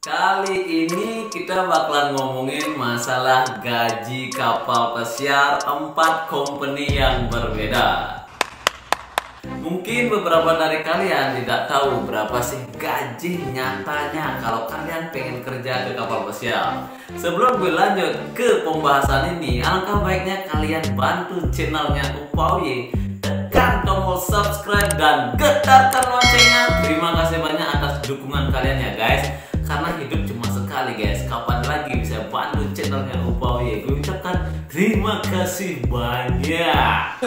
Kali ini kita bakalan ngomongin masalah gaji kapal pesiar 4 company yang berbeda. Mungkin beberapa dari kalian tidak tahu berapa sih gaji nyatanya kalau kalian pengen kerja ke kapal pesiar. Sebelum gue lanjut ke pembahasan ini, alangkah baiknya kalian bantu channelnya Upauye, tekan tombol subscribe dan getarkan loncengnya. Terima kasih banyak atas dukungan kalian ya guys. Karena hidup cuma sekali guys, kapan lagi bisa bantu channelnya Upauye. Gue ucapkan terima kasih banyak.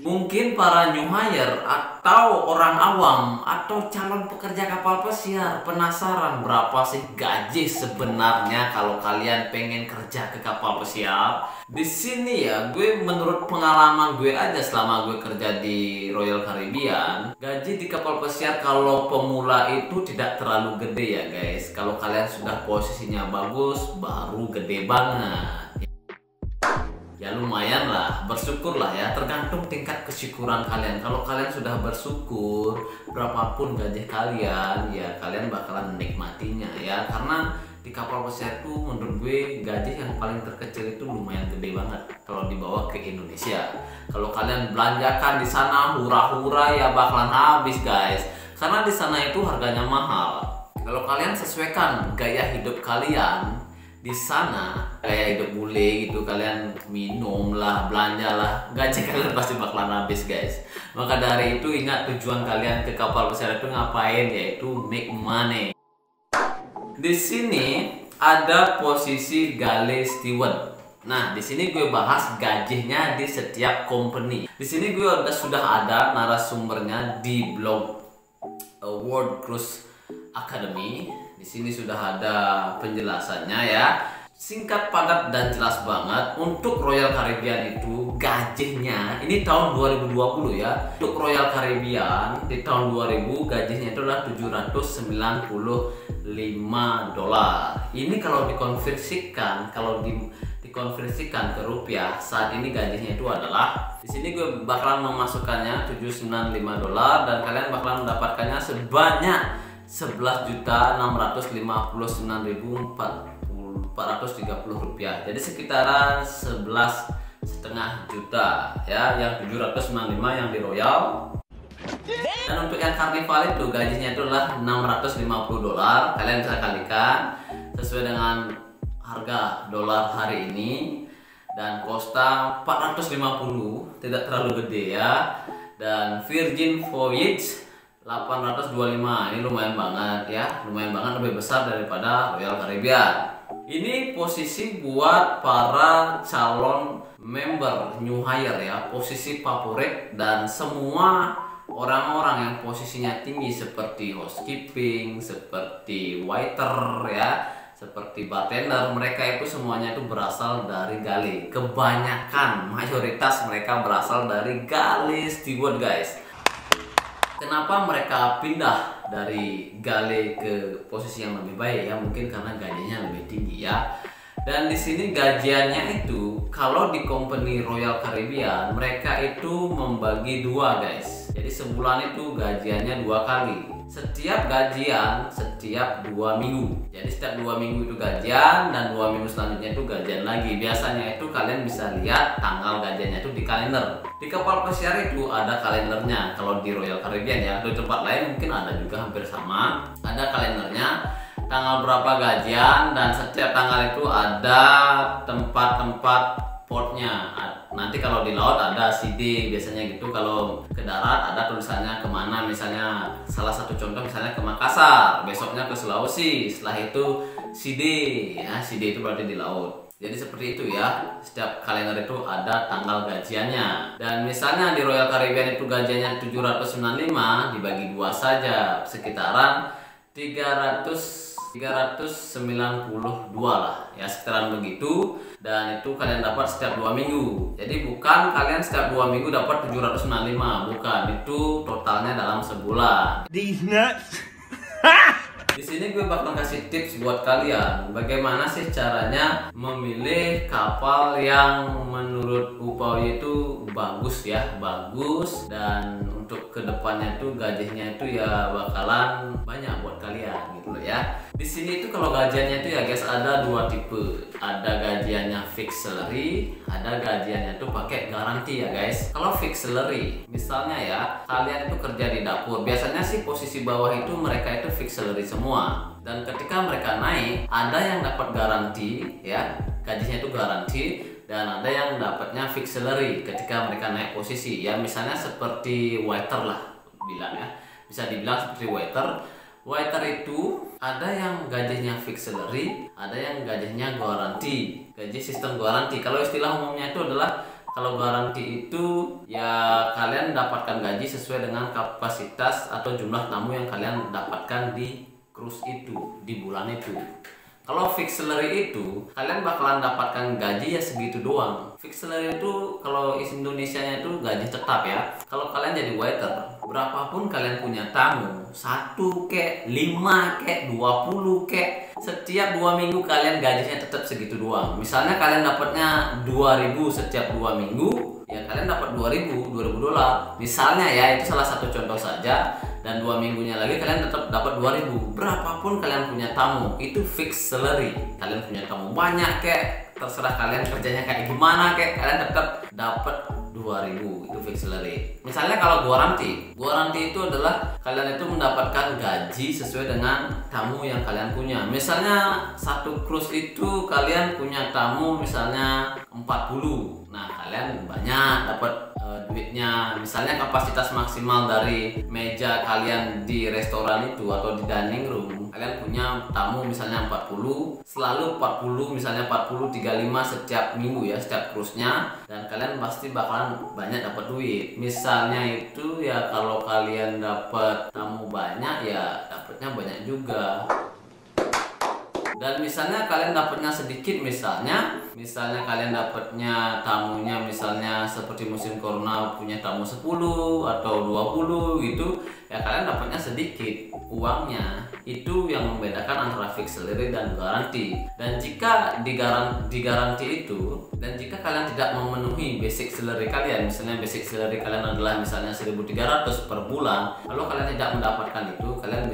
Mungkin para new hire atau orang awam atau calon pekerja kapal pesiar penasaran berapa sih gaji sebenarnya kalau kalian pengen kerja ke kapal pesiar. Di sini ya, gue menurut pengalaman gue aja selama gue kerja di Royal Caribbean, gaji di kapal pesiar kalau pemula itu tidak terlalu gede ya guys. Kalau kalian sudah posisinya bagus, baru gede banget. Ya lumayan lah, bersyukur lah ya, tergantung tingkat kesyukuran kalian. Kalau kalian sudah bersyukur, berapapun gaji kalian, ya kalian bakalan menikmatinya ya. Karena di kapal pesiar itu menurut gue gaji yang paling terkecil itu lumayan gede banget kalau dibawa ke Indonesia. Kalau kalian belanjakan di sana hura-hura ya bakalan habis guys. Karena di sana itu harganya mahal. Kalau kalian sesuaikan gaya hidup kalian di sana, kayak hidup bule gitu, kalian minum lah, belanja lah, gaji kalian pasti bakalan habis guys. Maka dari itu ingat tujuan kalian ke kapal pesiar itu ngapain, yaitu make money. Di sini ada posisi galley steward. Nah, di sini gue bahas gajinya di setiap company. Di sini gue sudah ada narasumbernya di blog World Cruise Academy. Di sini sudah ada penjelasannya ya. Singkat, padat, dan jelas banget. Untuk Royal Caribbean itu gajinya, ini tahun 2020 ya. Untuk Royal Caribbean di tahun 2000 gajinya itu adalah $795. Ini kalau dikonversikan, dikonversikan ke rupiah, saat ini gajinya itu adalah, di sini gue bakalan memasukkannya $795 dan kalian bakalan mendapatkannya sebanyak 11.659.430 rupiah. Jadi sekitaran 11,5 juta ya, yang 795 yang di Royal. Dan untuk yang Carnival itu gajinya itu adalah $650. Kalian bisa kalikan sesuai dengan harga dolar hari ini, dan Costa 450, tidak terlalu gede ya. Dan Virgin Voyage 825, ini lumayan banget ya, lumayan banget, lebih besar daripada Royal Caribbean. Ini posisi buat para calon member new hire ya, posisi favorit, dan semua orang-orang yang posisinya tinggi seperti housekeeping, seperti waiter ya, seperti bartender, mereka itu semuanya itu berasal dari galley. Kebanyakan, mayoritas mereka berasal dari galley steward guys. Kenapa mereka pindah dari galley ke posisi yang lebih baik ya? Mungkin karena gajinya lebih tinggi ya. Dan di sini gajiannya itu kalau di company Royal Caribbean mereka itu membagi dua guys. Jadi sebulan itu gajiannya 2 kali. Setiap gajian setiap 2 minggu. Jadi setiap 2 minggu itu gajian, dan 2 minggu selanjutnya itu gajian lagi. Biasanya itu kalian bisa lihat tanggal gajiannya itu di kalender. Di kapal pesiar itu ada kalendernya. Kalau di Royal Caribbean ya, di tempat lain mungkin ada juga hampir sama. Ada kalendernya, tanggal berapa gajian, dan setiap tanggal itu ada tempat-tempat portnya. Nanti kalau di laut ada CD biasanya gitu, kalau ke darat ada tulisannya kemana. Misalnya salah satu contoh misalnya ke Makassar, besoknya ke Sulawesi, setelah itu CD ya, CD itu berarti di laut. Jadi seperti itu ya, setiap kalender itu ada tanggal gajiannya. Dan misalnya di Royal Caribbean itu gajiannya 795, dibagi 2 saja, sekitaran 392 lah ya, sekitaran begitu. Dan itu kalian dapat setiap 2 minggu. Jadi bukan kalian setiap 2 minggu dapat 795, bukan, itu totalnya dalam sebulan. These nuts. Di sini gue bakal kasih tips buat kalian bagaimana sih caranya memilih kapal yang menurut Upawi itu bagus ya, bagus, dan untuk kedepannya tuh gajinya itu ya bakalan banyak buat kalian gitu loh ya. Di sini tuh kalau gajiannya tuh ya guys ada dua tipe, ada gajiannya fixed salary, ada gajiannya tuh pakai garansi ya guys. Kalau fixed salary, misalnya ya kalian itu kerja di dapur, biasanya sih posisi bawah itu mereka itu fixed salary semua. Dan ketika mereka naik, ada yang dapat garansi ya, gajinya itu garansi, dan ada yang dapatnya fixed salary ketika mereka naik posisi. Ya misalnya seperti waiter lah bilang ya, bisa dibilang seperti waiter. Waiter itu ada yang gajinya fixed salary, ada yang gajinya garansi, gaji sistem garansi. Kalau istilah umumnya itu adalah kalau garansi itu ya kalian dapatkan gaji sesuai dengan kapasitas atau jumlah tamu yang kalian dapatkan di cruise itu, di bulan itu. Kalau fixed salary itu kalian bakalan dapatkan gaji ya segitu doang. Fixed salary itu kalau Indonesia-nya itu gaji tetap ya. Kalau kalian jadi waiter, berapapun kalian punya tamu, 1 kek, 5 kek, 20 kek, setiap 2 minggu kalian gajinya tetap segitu doang. Misalnya kalian dapatnya 2.000 setiap 2 minggu, ya kalian dapat 2.000 $2.000. Misalnya ya, itu salah satu contoh saja. Dan 2 minggunya lagi kalian tetap dapat 2.000. Berapapun kalian punya tamu, itu fixed salary. Kalian punya tamu banyak kek, terserah kalian kerjanya kayak gimana kek, kalian tetap dapat 2.000, itu fixed salary. Misalnya kalau garansi itu adalah kalian itu mendapatkan gaji sesuai dengan tamu yang kalian punya. Misalnya satu cruise itu kalian punya tamu misalnya 40. Nah, kalian banyak dapat duitnya. Misalnya kapasitas maksimal dari meja kalian di restoran itu atau di dining room, kalian punya tamu misalnya 40, selalu 40, misalnya 40 35 setiap minggu ya, setiap cruise-nya, dan kalian pasti bakalan banyak dapat duit. Misalnya itu ya kalau kalian dapat tamu banyak ya dapatnya banyak juga. Dan misalnya kalian dapatnya sedikit, misalnya kalian dapatnya tamunya misalnya seperti musim corona punya tamu 10 atau 20 gitu, ya kalian dapatnya sedikit uangnya. Itu yang membedakan antara fixed salary dan garansi. Dan jika di garansi itu, dan jika kalian tidak memenuhi basic salary kalian, misalnya basic salary kalian adalah misalnya 1.300 per bulan, kalau kalian tidak mendapatkan itu, kalian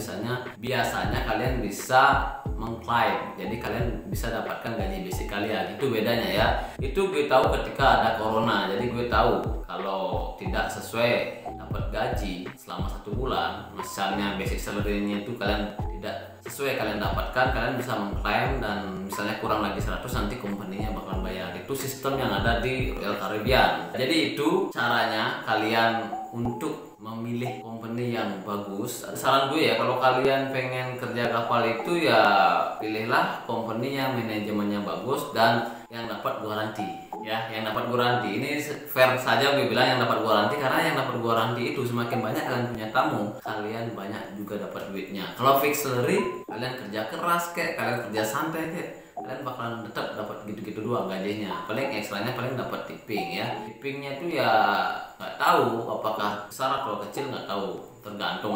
biasanya kalian bisa mengklaim. Jadi kalian bisa dapatkan gaji basic kalian. Itu bedanya ya. Itu gue tahu ketika ada corona. Jadi gue tahu kalau tidak sesuai dapat gaji selama 1 bulan, misalnya basic salary-nya itu kalian tidak sesuai kalian dapatkan, kalian bisa mengklaim, dan misalnya kurang lagi 100 nanti company-nya bakalan bayar. Itu sistem yang ada di Royal Caribbean. Jadi itu caranya kalian untuk memilih company yang bagus. Saran gue ya, kalau kalian pengen kerja kapal itu ya pilihlah company yang manajemennya bagus dan yang dapat garansi ya, yang dapat garansi. Ini fair saja gue bilang yang dapat garansi, karena yang dapat garansi itu semakin banyak kalian punya tamu, kalian banyak juga dapat duitnya. Kalau fixed salary, kalian kerja keras kek, kalian kerja santai kek, kalian bakalan tetap dapat gitu-gitu doang gajinya. Paling ekstranya paling dapat tipping ya. Tippingnya itu ya nggak tahu apakah besar atau kecil, nggak tahu, tergantung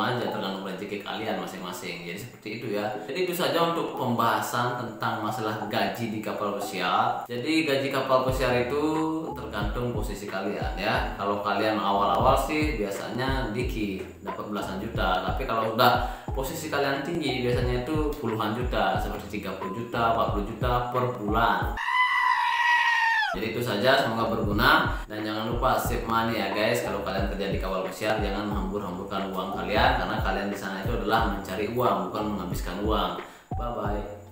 rezeki kalian masing-masing. Jadi seperti itu ya. Jadi itu saja untuk pembahasan tentang masalah gaji di kapal pesiar. Jadi gaji kapal pesiar itu tergantung posisi kalian ya. Kalau kalian awal-awal sih biasanya dikit, dapat belasan juta. Tapi kalau udah posisi kalian tinggi, biasanya itu puluhan juta, seperti 30 juta, 40 juta per bulan. Jadi itu saja, semoga berguna, dan jangan lupa save money ya guys. Kalau kalian kerja di kapal pesiar, jangan hambur-hamburkan uang kalian, karena kalian di sana itu adalah mencari uang, bukan menghabiskan uang. Bye bye.